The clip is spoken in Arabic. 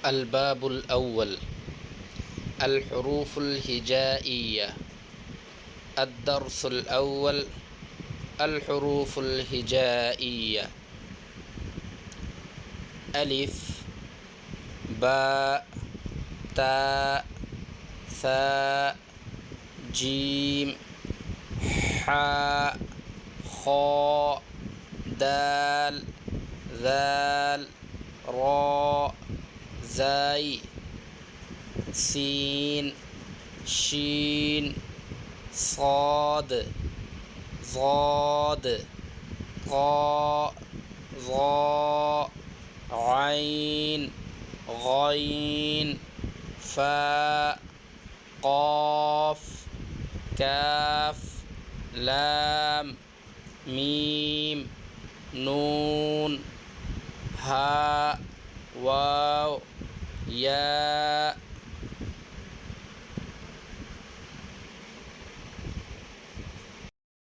الباب الأول الحروف الهجائية. الدرس الأول الحروف الهجائية: ألف، باء، تاء، ثاء، جيم، حاء، خاء، دال، ذال، راء، زاي، سين، شين، صاد، ضاد، قاء، ظاء، عين، غين، فاء، قاف، كاف، لام، ميم، نون، هاء، واو، ياء،